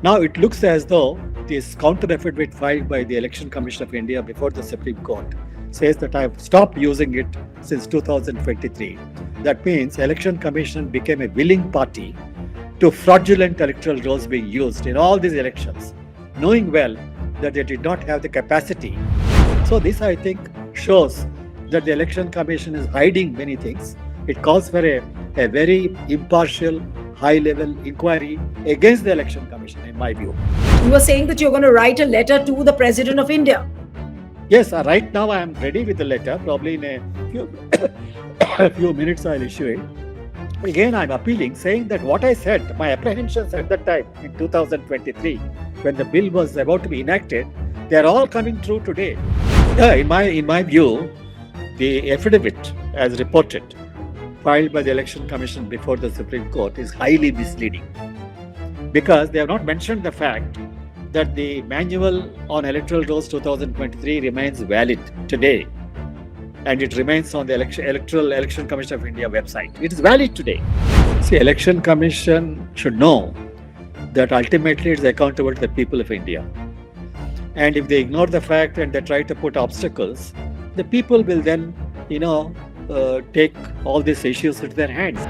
Now it looks as though this counter affidavit filed by the Election Commission of India before the Supreme Court says that I have stopped using it since 2023. That means Election Commission became a willing party to fraudulent electoral rolls being used in all these elections, knowing well that they did not have the capacity. So this, I think, shows that the Election Commission is hiding many things. It calls for a very impartial, high-level inquiry against the Election Commission, in my view. You were saying that you're going to write a letter to the President of India. Yes, right now I am ready with the letter. Probably in a few minutes I'll issue it. Again, I'm appealing, saying that what I said, my apprehensions at that time in 2023, when the bill was about to be enacted, they are all coming true today. In my view, the affidavit, as reported, filed by the Election Commission before the Supreme Court, is highly misleading, because they have not mentioned the fact that the manual on electoral rolls 2023 remains valid today, and it remains on the Election Commission of India website. It is valid today. See, Election Commission should know that ultimately it's accountable to the people of India. And if they ignore the fact and they try to put obstacles, the people will then, take all these issues into their hands.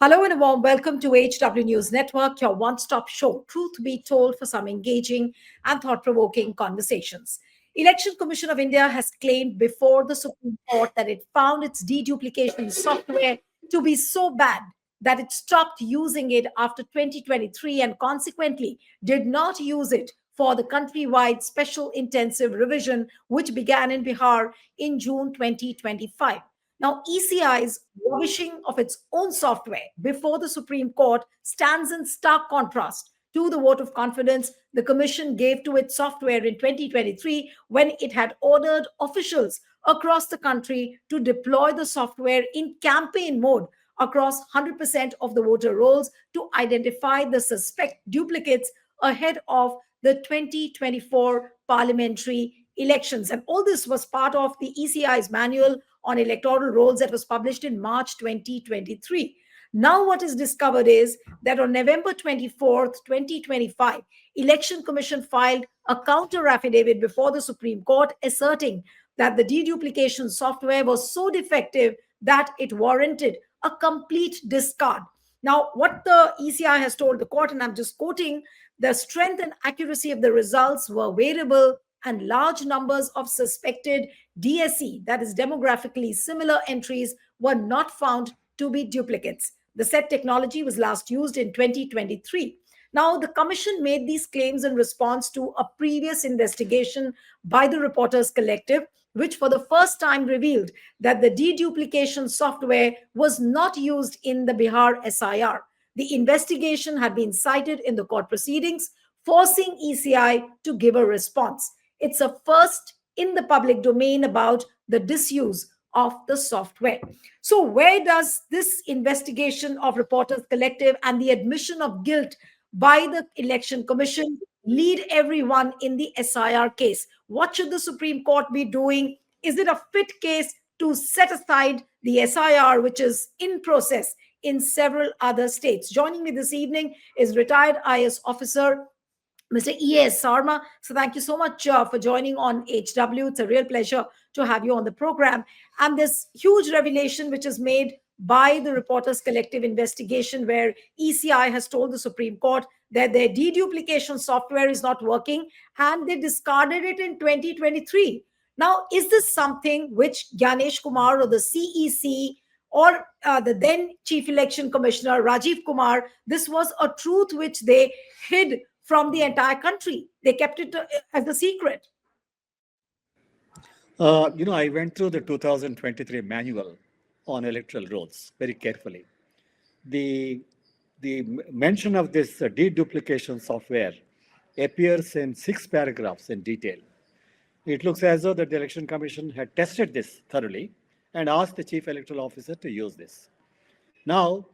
Hello and a warm welcome to HW News Network, your one-stop show, truth be told, for some engaging and thought-provoking conversations. Election Commission of India has claimed before the Supreme Court that it found its deduplication software to be so bad that it stopped using it after 2023 and consequently did not use it for the countrywide special intensive revision which began in Bihar in June 2025. Now, ECI's rubbishing of its own software before the Supreme Court stands in stark contrast to the vote of confidence the Commission gave to its software in 2023 when it had ordered officials across the country to deploy the software in campaign mode across 100% of the voter rolls to identify the suspect duplicates ahead of the 2024 parliamentary elections. And all this was part of the ECI's manual on electoral rolls that was published in March 2023. Now what is discovered is that on November 24th, 2025, Election Commission filed a counter affidavit before the Supreme Court asserting that the deduplication software was so defective that it warranted a complete discard. Now, what the ECI has told the court, and I'm just quoting, the strength and accuracy of the results were variable and large numbers of suspected DSE, that is demographically similar entries, were not found to be duplicates. The said technology was last used in 2023. Now, the Commission made these claims in response to a previous investigation by the Reporters Collective, which for the first time revealed that the deduplication software was not used in the Bihar SIR. The investigation had been cited in the court proceedings, forcing ECI to give a response. It's a first in the public domain about the disuse of the software. So where does this investigation of Reporters Collective and the admission of guilt by the Election Commission lead everyone in the SIR case? What should the Supreme Court be doing? Is it a fit case to set aside the SIR, which is in process in several other states? Joining me this evening is retired IAS officer Mr. EAS Sarma. So thank you so much for joining on HW. It's a real pleasure to have you on the program. And this huge revelation which is made by the Reporters Collective investigation, where ECI has told the Supreme Court that their deduplication software is not working and they discarded it in 2023. Now, is this something which Ganesh Kumar or the CEC or the then Chief Election Commissioner Rajiv Kumar, this was a truth which they hid from the entire country? They kept it as a secret. I went through the 2023 manual on electoral rolls very carefully. The mention of this deduplication software appears in 6 paragraphs in detail. It looks as though that the Election Commission had tested this thoroughly and asked the Chief Electoral Officer to use this. Now,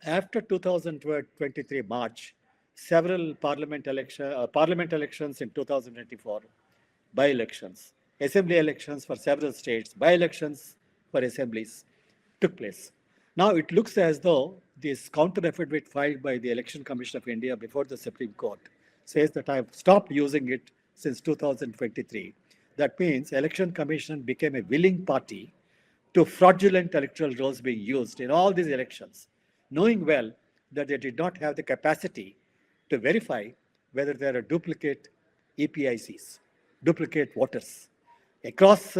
after 2023 March, several parliament elections in 2024, by-elections, assembly elections for several states, by-elections for assemblies took place. Now it looks as though this counter affidavit filed by the Election Commission of India before the Supreme Court says that I've stopped using it since 2023. That means Election Commission became a willing party to fraudulent electoral rolls being used in all these elections, knowing well that they did not have the capacity to verify whether there are duplicate EPICs, duplicate voters across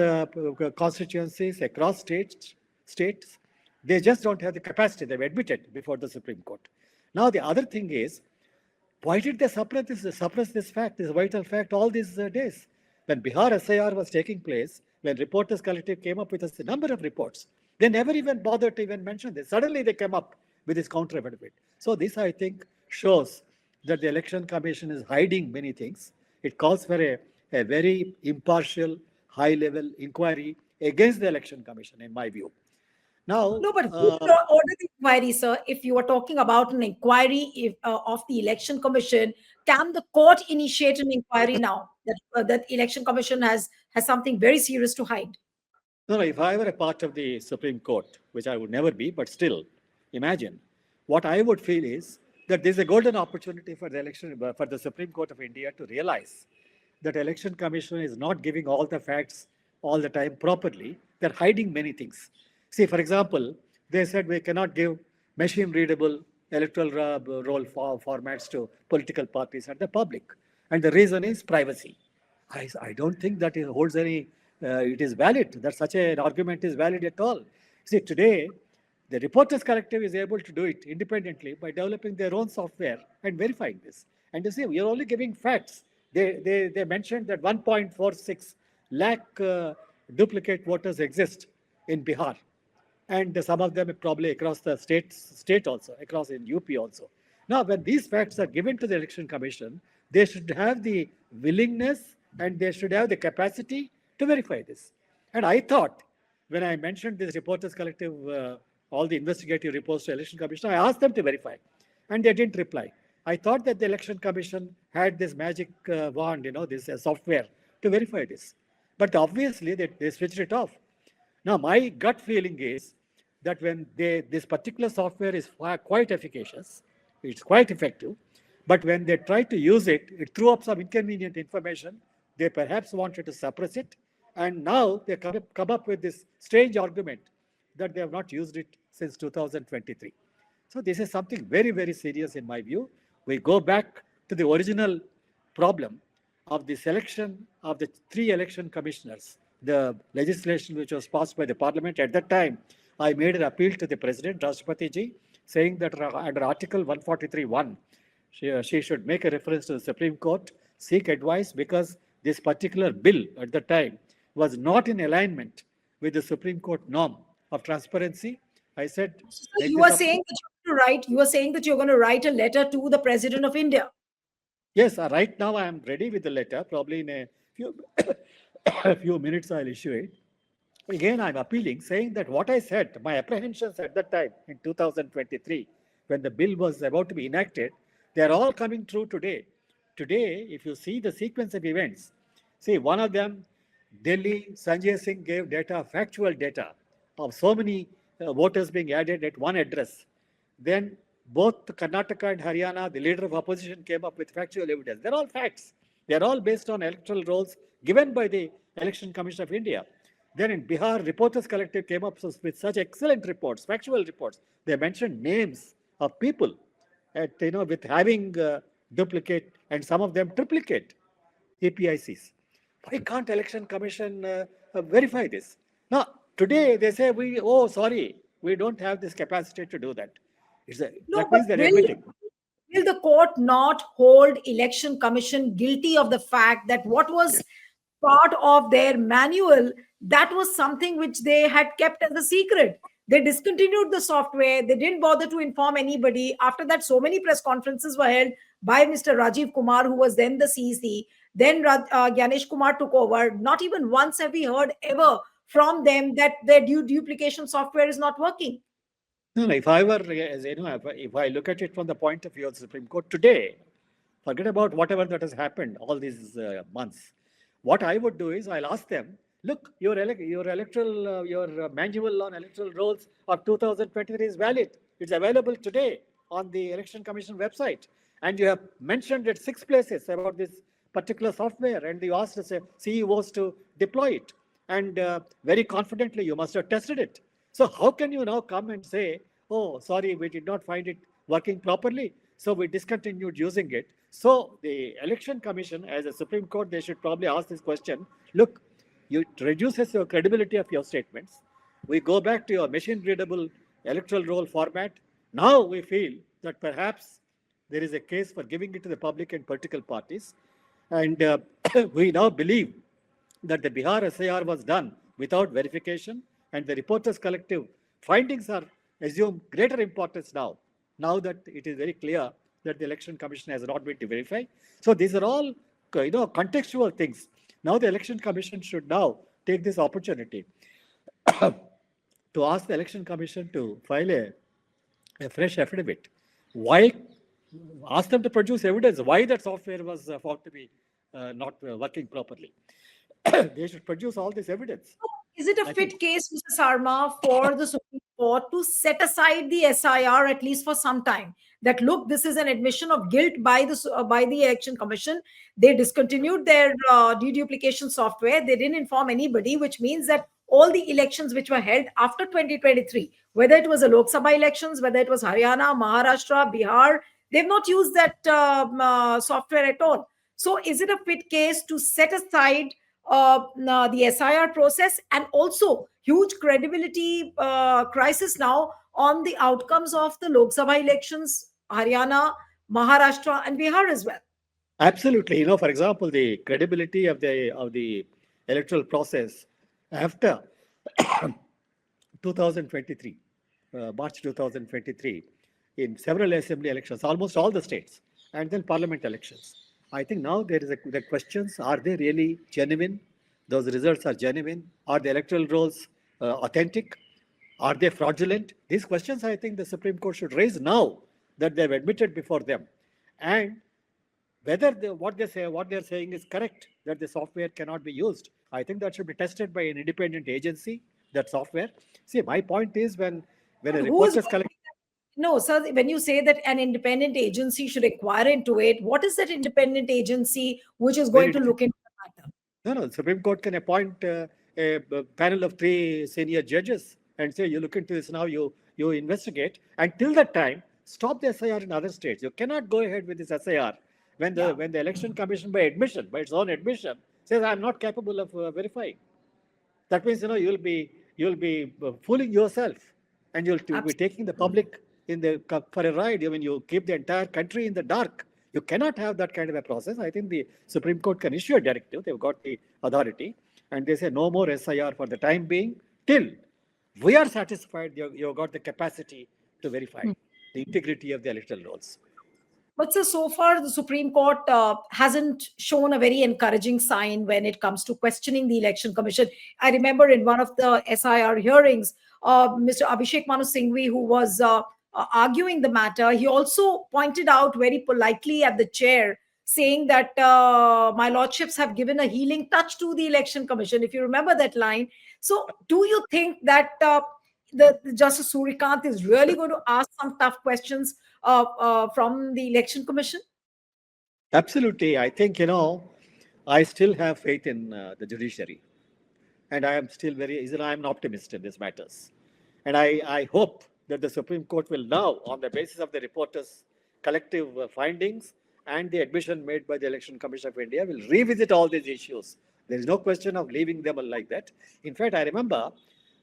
constituencies, across states. They just don't have the capacity. They've admitted before the Supreme Court. Now, the other thing is, why did they suppress this fact, this vital fact, all these days? When Bihar SIR was taking place, when Reporters Collective came up with a number of reports, they never even bothered to even mention this. Suddenly they came up with this counter affidavit. So this, I think, shows that the Election Commission is hiding many things. It calls for a very impartial, high-level inquiry against the Election Commission, in my view. Now, No, but who should order the inquiry, sir? If you are talking about an inquiry of the Election Commission, can the court initiate an inquiry now that Election Commission has something very serious to hide? no, if I were a part of the Supreme Court, which I would never be, but still, imagine what I would feel is that there's a golden opportunity for the Supreme Court of India to realize that Election Commission is not giving all the facts all the time properly. They're hiding many things. See, for example, they said we cannot give machine-readable electoral roll formats to political parties and the public, and the reason is privacy. I don't think that it holds any. It is valid. That such an argument is valid at all. See, today the Reporters Collective is able to do it independently by developing their own software and verifying this. And you see, we are only giving facts. They mentioned that 1.46 lakh duplicate voters exist in Bihar, and some of them probably across the state also, across in UP also. Now, when these facts are given to the Election Commission, they should have the willingness and they should have the capacity to verify this. And I thought, when I mentioned this Reporters Collective, all the investigative reports to Election Commission, I asked them to verify, and they didn't reply. I thought that the Election Commission had this magic wand, this software to verify this. But obviously, they switched it off. Now, my gut feeling is that when this particular software is quite efficacious, it's quite effective, but when they tried to use it, it threw up some inconvenient information. They perhaps wanted to suppress it, and now they come up with this strange argument that they have not used it since 2023. So this is something very, very serious in my view. We go back to the original problem of the selection of the 3 election commissioners, the legislation which was passed by the parliament. At that time, I made an appeal to the president, Rashtrapati ji, saying that under Article 143(1), she should make a reference to the Supreme Court, seek advice, because this particular bill at the time was not in alignment with the Supreme Court norm of transparency. I said, So you are saying that you're going to write a letter to the President of India. yes, right now I am ready with the letter. Probably in a few minutes I'll issue it. Again, I'm appealing, saying that what I said, my apprehensions at that time in 2023, when the bill was about to be enacted, they are all coming true today. Today, if you see the sequence of events, see, one of them, Delhi, Sanjay Singh gave data, factual data, of so many voters being added at one address. Then both Karnataka and Haryana, the leader of opposition came up with factual evidence. They're all facts. They're all based on electoral rolls given by the Election Commission of India. Then in Bihar, Reporters Collective came up with such excellent reports, factual reports. They mentioned names of people, with having duplicate and some of them triplicate APICs. Why can't Election Commission verify this? Now, today they say, sorry, we don't have this capacity to do that. That means they're admitting. Will the court not hold Election Commission guilty of the fact that what was part of their manual, that was something which they had kept as a secret? They discontinued the software. They didn't bother to inform anybody. After that, so many press conferences were held by Mr. Rajiv Kumar, who was then the CC, Then Ganesh Kumar took over. Not even once have we heard ever from them that their duplication software is not working. No, if I were, as you know, if I look at it from the point of view of the Supreme Court today, forget about whatever that has happened all these months. What I would do is I'll ask them, look, your electoral, your manual on electoral rolls of 2023 is valid. It's available today on the Election Commission website. And you have mentioned at 6 places about this particular software, and you asked the CEOs to deploy it. And very confidently, you must have tested it. So how can you now come and say, oh, sorry, we did not find it working properly, so we discontinued using it? So the Election Commission, as a Supreme Court, they should probably ask this question. Look, it reduces your credibility of your statements. We go back to your machine-readable electoral roll format. Now we feel that perhaps there is a case for giving it to the public and political parties. And we now believe that the Bihar SIR was done without verification, and the Reporters Collective findings are assumed greater importance now that it is very clear that the Election Commission has not been to verify. So these are all contextual things. Now the Election Commission should now take this opportunity to ask the Election Commission to file a fresh affidavit. Why? Ask them to produce evidence why that software was found to be not working properly. They should produce all this evidence. Is it a fit case, Mr. Sarma, for the Supreme Court to set aside the SIR at least for some time? That look, this is an admission of guilt by the Election Commission. They discontinued their deduplication software. They didn't inform anybody, which means that all the elections which were held after 2023, whether it was the Lok Sabha elections, whether it was Haryana, Maharashtra, Bihar, they've not used that software at all. So is it a fit case to set aside the SIR process, and also huge credibility crisis now on the outcomes of the Lok Sabha elections, Haryana, Maharashtra, and Bihar as well? Absolutely. For example, the credibility of the electoral process after 2023, March 2023, in several assembly elections, almost all the states, and then parliament elections. I think now there is the questions, are they really genuine? Those results are genuine. Are the electoral rolls authentic? Are they fraudulent? These questions I think the Supreme Court should raise now that they've admitted before them. And whether what they're saying is correct, that the software cannot be used. I think that should be tested by an independent agency, that software. See, my point is when a report is collected. No, sir, when you say that an independent agency should inquire into it, what is that independent agency which is going to look into the matter? No, the Supreme Court can appoint a panel of 3 senior judges and say, you look into this now, you investigate. And till that time, stop the SIR in other states. You cannot go ahead with this SIR when the Election Commission, by its own admission, says, I'm not capable of verifying. That means, you'll be fooling yourself, and you'll be taking the public for a ride. You keep the entire country in the dark. You cannot have that kind of a process. I think the Supreme Court can issue a directive. They've got the authority, and they say no more SIR for the time being till we are satisfied you've got the capacity to verify the integrity of the electoral rolls. But so far, the Supreme Court hasn't shown a very encouraging sign when it comes to questioning the Election Commission. I remember in one of the SIR hearings, Mr. Abhishek Manu Singhvi, who was arguing the matter, he also pointed out very politely at the chair, saying that my lordships have given a healing touch to the Election Commission, if you remember that line. So do you think that the Justice Surikant is really going to ask some tough questions from the Election Commission? Absolutely. I think, I still have faith in the judiciary. And I am still I'm an optimist in these matters. And I hope that the Supreme Court will now, on the basis of the reporters' collective findings and the admission made by the Election Commission of India, will revisit all these issues. There is no question of leaving them like that. In fact, I remember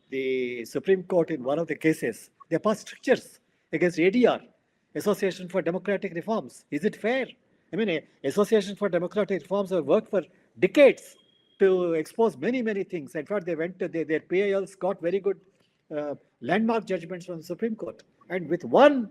the Supreme Court in one of the cases, they passed strictures against ADR, Association for Democratic Reforms. Is it fair? Association for Democratic Reforms have worked for decades to expose many, many things. In fact, they went to their PILs, got very good landmark judgments from the Supreme Court. And with one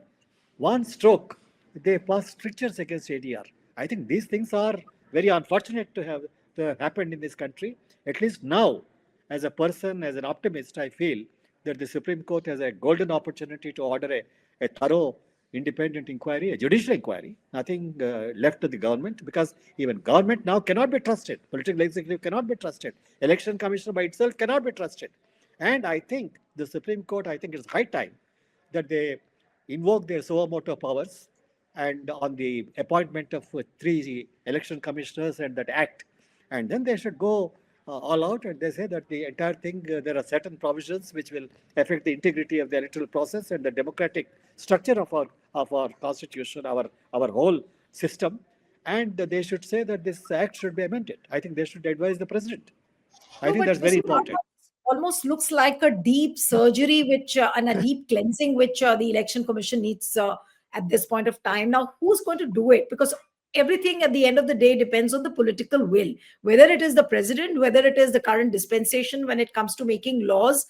stroke, they passed strictures against ADR. I think these things are very unfortunate to have happened in this country. At least now, as a person, as an optimist, I feel that the Supreme Court has a golden opportunity to order a thorough independent inquiry, a judicial inquiry, nothing left to the government, because even government now cannot be trusted. Political executive cannot be trusted. Election commissioner by itself cannot be trusted. And I think the Supreme Court, I think it's high time that they invoke their suo motu powers and on the appointment of three election commissioners and that act. And then they should go all out, and they say that the entire thing, there are certain provisions which will affect the integrity of the electoral process and the democratic structure of our constitution, our whole system. And they should say that this act should be amended. I think they should advise the president. I No, think but that's very Mr. Mohammed, important. almost looks like a deep surgery, which and a deep cleansing, which the election commission needs at this point of time. Now, who's going to do it? Because everything at the end of the day depends on the political will, whether it is the president, whether it is the current dispensation when it comes to making laws.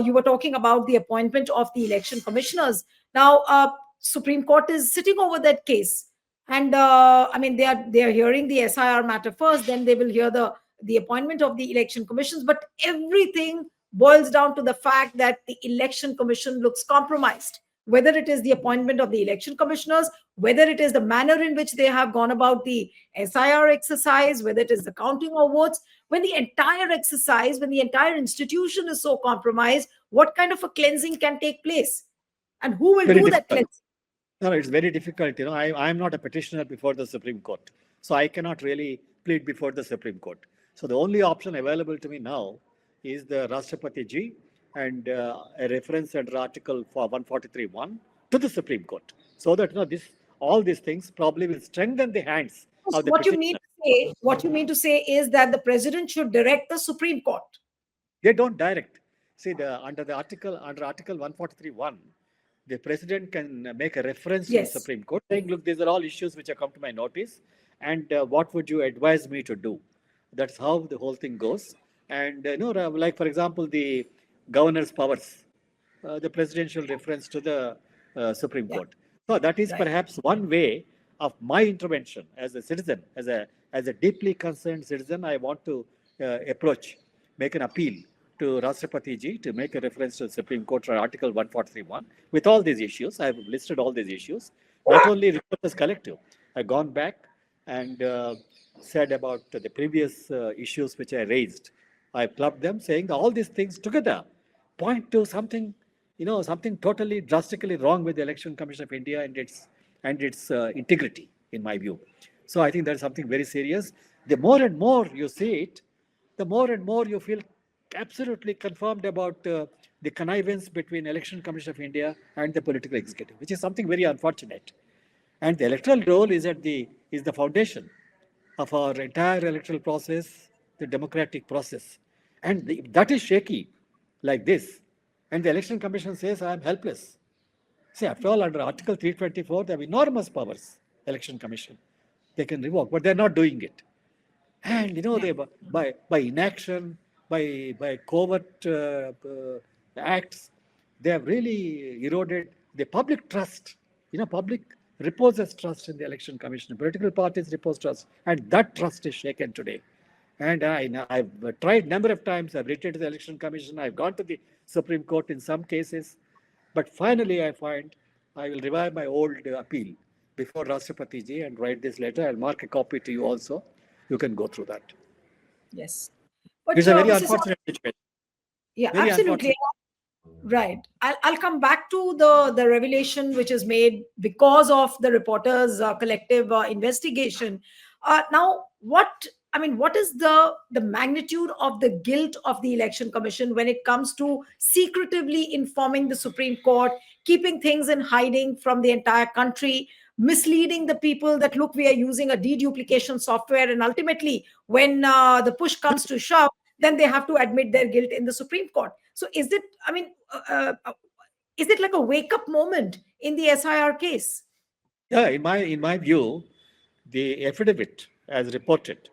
You were talking about the appointment of the election commissioners. Now, Supreme Court is sitting over that case, and I mean they are hearing the SIR matter first, then they will hear the appointment of the election commissions. But everything boils down to the fact that the election commission looks compromised, whether it is the appointment of the election commissioners, whether it is the manner in which they have gone about the SIR exercise, whether it is the counting of votes. When the entire exercise, when the entire institution is so compromised, what kind of a cleansing can take place, and who will Very do that difficult. cleansing? No, it's very difficult. I'm not a petitioner before the Supreme Court, so I cannot really plead before the Supreme Court. So the only option available to me now is the Rashtrapati Ji and a reference under Article 143(1) to the Supreme Court, so that this all these things probably will strengthen the hands So of the petitioner. what you mean to say is that the president should direct the Supreme Court. They don't direct. See, under Article 143(1), the president can make a reference to the Yes. Supreme Court, saying, "Look, these are all issues which have come to my notice, and what would you advise me to do?" That's how the whole thing goes. And like for example, the governor's powers, the presidential reference to the Supreme Yeah. Court. So that is Right. perhaps one way of my intervention as a citizen, as a deeply concerned citizen. I want to approach, make an appeal to Rashtrapati Ji to make a reference to the Supreme Court or Article 143(1) with all these issues. I've listed all these issues. Not only Reporters Collective, I've gone back and said about the previous issues which I raised. I clubbed them, saying all these things together point to something, something totally drastically wrong with the Election Commission of India and its integrity, in my view. So I think that's something very serious. The more and more you see it, the more and more you feel absolutely confirmed about the connivance between Election Commission of India and the political executive, which is something very unfortunate. And the electoral roll is the foundation of our entire electoral process, the democratic process. And if that is shaky like this, and the Election Commission says, "I am helpless." See, after all, under Article 324, they have enormous powers, Election Commission. They can revoke, but they're not doing it. And they by inaction, by covert acts, they have really eroded the public trust. Public reposes trust in the Election Commission. Political parties repose trust, and that trust is shaken today. And I've tried number of times. I've written to the Election Commission. I've gone to the Supreme Court in some cases, but finally I find I will revive my old appeal before Rashtrapati Ji and write this letter. I'll mark a copy to you also. You can go through that. Yes. But It's a very Mrs. unfortunate situation. Yeah, Very absolutely. unfortunate. Right. I'll come back to the revelation which is made because of the reporters' collective investigation. Now, what is the magnitude of the guilt of the Election Commission when it comes to secretively informing the Supreme Court, keeping things in hiding from the entire country, misleading the people that, look, we are using a deduplication software, and ultimately, when the push comes to shove, then they have to admit their guilt in the Supreme Court. So is it, is it like a wake up moment in the SIR case? Yeah, in my view, the affidavit, as reported,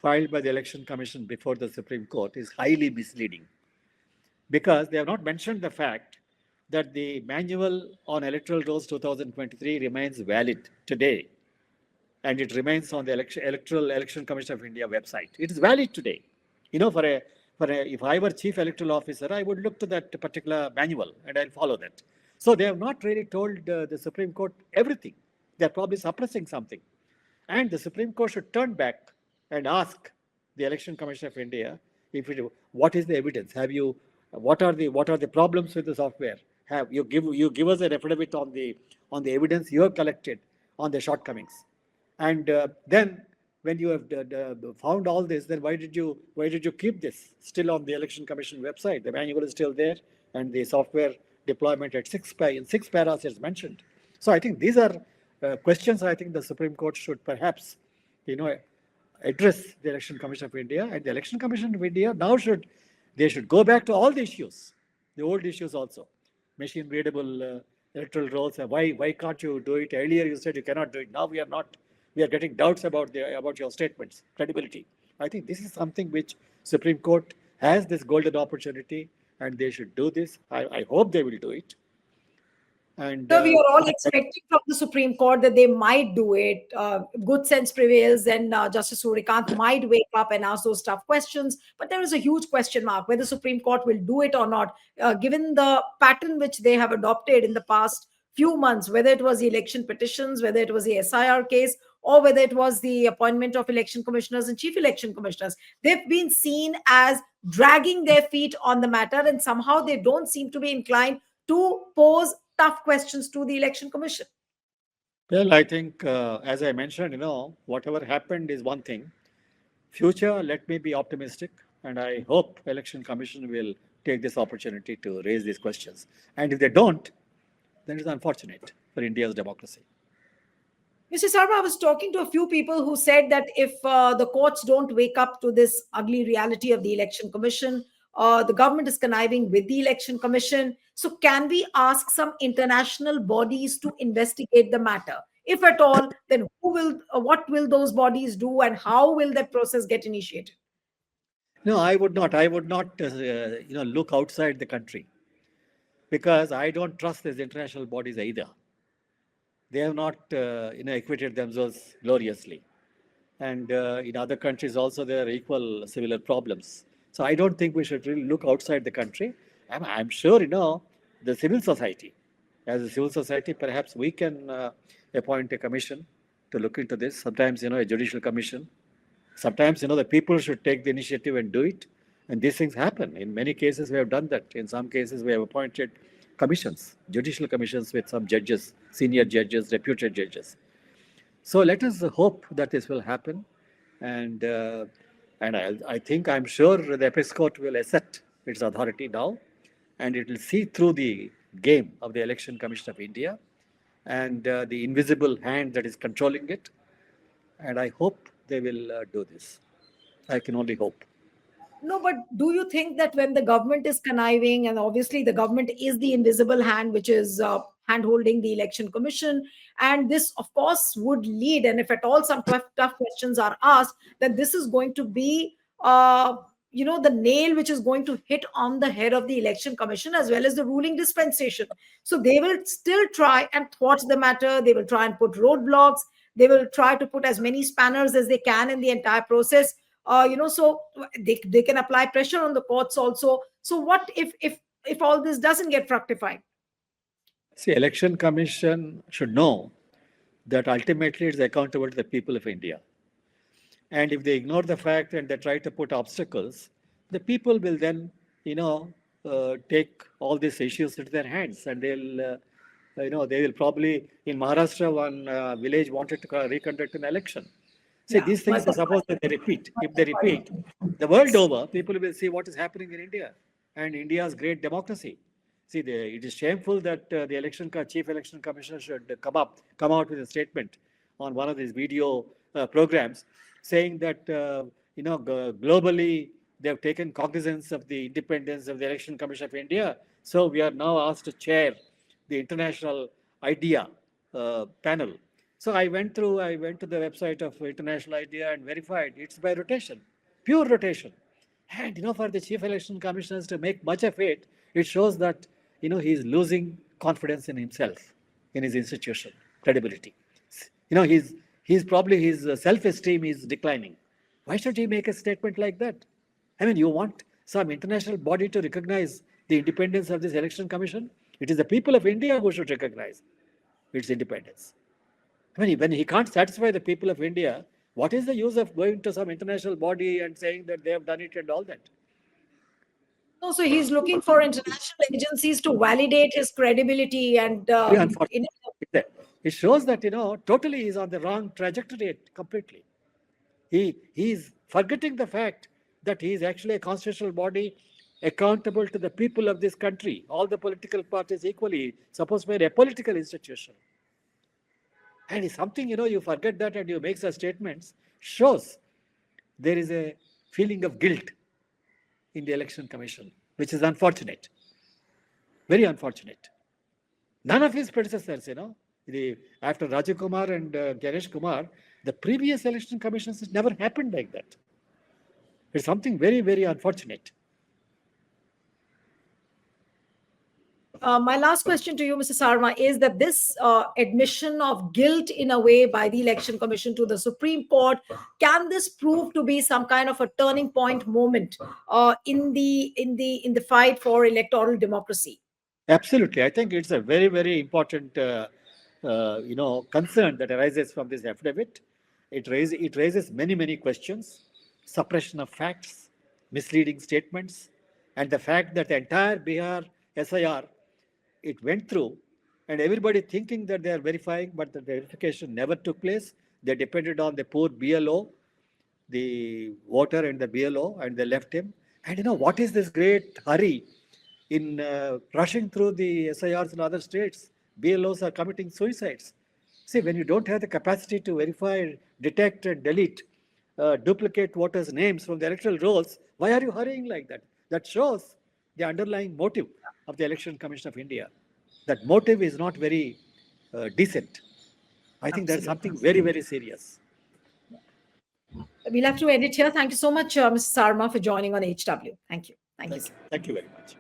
filed by the Election Commission before the Supreme Court, is highly misleading, because they have not mentioned the fact that the manual on electoral rolls 2023 remains valid today. and it remains on the Election Commission of India website. It is valid today. If I were chief electoral officer, I would look to that particular manual and I'll follow that. So they have not really told the Supreme Court everything. They're probably suppressing something. And the Supreme Court should turn back and ask the Election Commission of India what is the evidence? What are the problems with the software? Have you give us an affidavit on the evidence you have collected on the shortcomings, and then when you have found all this, then why did you keep this still on the Election Commission website? The manual is still there, and the software deployment at in six paras is mentioned. So I think these are questions I think the Supreme Court should perhaps, address the Election Commission of India, and the Election Commission of India now should go back to all the issues, the old issues also, machine readable electoral rolls. Why can't you do it? Earlier you said you cannot do it. Now we are getting doubts about your statements, credibility. I think this is something which Supreme Court has this golden opportunity, and they should do this. I hope they will do it. And so we are all expecting from the Supreme Court that they might do it. Good sense prevails, and Justice Surikant might wake up and ask those tough questions. But there is a huge question mark whether the Supreme Court will do it or not, given the pattern which they have adopted in the past few months, whether it was the election petitions, whether it was the SIR case, or whether it was the appointment of election commissioners and chief election commissioners. They've been seen as dragging their feet on the matter, and somehow they don't seem to be inclined to pose tough questions to the election commission. Well, I think, as I mentioned, whatever happened is one thing. Future, let me be optimistic, and I hope Election Commission will take this opportunity to raise these questions. And if they don't, then it's unfortunate for India's democracy. Mr. Sarma, I was talking to a few people who said that if the courts don't wake up to this ugly reality of the Election Commission, the government is conniving with the Election Commission. So can we ask some international bodies to investigate the matter? If at all, then what will those bodies do, and how will that process get initiated? No, I would not. I would not, look outside the country, because I don't trust these international bodies either. They have not, acquitted themselves gloriously. And in other countries also, there are equal similar problems. So I don't think we should really look outside the country. I'm sure, the civil society, as a civil society, perhaps we can appoint a commission to look into this. Sometimes, a judicial commission. Sometimes, the people should take the initiative and do it. And these things happen. In many cases, we have done that. In some cases, we have appointed commissions, judicial commissions with some judges, senior judges, reputed judges. So let us hope that this will happen. And I'm sure the Apex Court will assert its authority now, and it will see through the game of the Election Commission of India and the invisible hand that is controlling it. And I hope they will do this. I can only hope. No, but do you think that when the government is conniving, and obviously the government is the invisible hand which is hand-holding the Election Commission, and this, of course, would lead, and if at all some tough questions are asked, that this is going to be, the nail which is going to hit on the head of the Election Commission as well as the ruling dispensation. So they will still try and thwart the matter. They will try and put roadblocks. They will try to put as many spanners as they can in the entire process. So they can apply pressure on the courts also. So what if all this doesn't get fructified? See, Election Commission should know that ultimately it's accountable to the people of India. And if they ignore the fact and they try to put obstacles, the people will then, take all these issues into their hands, and they will probably, in Maharashtra, one village wanted to reconduct an election. See, these things are supposed that they repeat. If they repeat, the world over, people will see what is happening in India and India's great democracy. See, it is shameful that the chief election commissioner should come out with a statement on one of these video programs, saying that globally they have taken cognizance of the independence of the Election Commission of India. So we are now asked to chair the international IDEA panel. So I went to the website of International IDEA and verified it's by rotation, pure rotation. And for the chief election commissioners to make much of it, it shows that he's losing confidence in himself, in his institution, credibility. He's His self-esteem is declining. Why should he make a statement like that? I mean, you want some international body to recognize the independence of this election commission? It is the people of India who should recognize its independence. I mean, when he can't satisfy the people of India, what is the use of going to some international body and saying that they have done it and all that? No, so he's looking for international agencies to validate his credibility and Very unfortunate. It shows that, totally he's on the wrong trajectory completely. He is forgetting the fact that he is actually a constitutional body accountable to the people of this country. All the political parties equally supposed to be a political institution. And it's something, you forget that and you make such statements, shows there is a feeling of guilt in the election commission, which is unfortunate. Very unfortunate. None of his predecessors, after Rajiv Kumar and Ganesh Kumar, the previous election commissions, it never happened like that. It's something very, very unfortunate. My last question to you, Mr. Sarma, is that this admission of guilt in a way by the Election Commission to the Supreme Court, can this prove to be some kind of a turning point moment in the fight for electoral democracy? Absolutely. I think it's a very, very important concern that arises from this affidavit. It raises many, many questions: suppression of facts, misleading statements, and the fact that the entire Bihar SIR, it went through, and everybody thinking that they are verifying, but the verification never took place. They depended on the poor BLO, the voter and the BLO, and they left him. And what is this great hurry in rushing through the SIRs in other states? BLOs are committing suicides. See, when you don't have the capacity to verify, detect, and delete duplicate voters' names from the electoral rolls, why are you hurrying like that? That shows the underlying motive of the Election Commission of India. That motive is not very decent. I think that's something very, very serious. We'll have to end it here. Thank you so much, Mr. Sarma, for joining on HW. Thank you. Thank you. Thank you very much.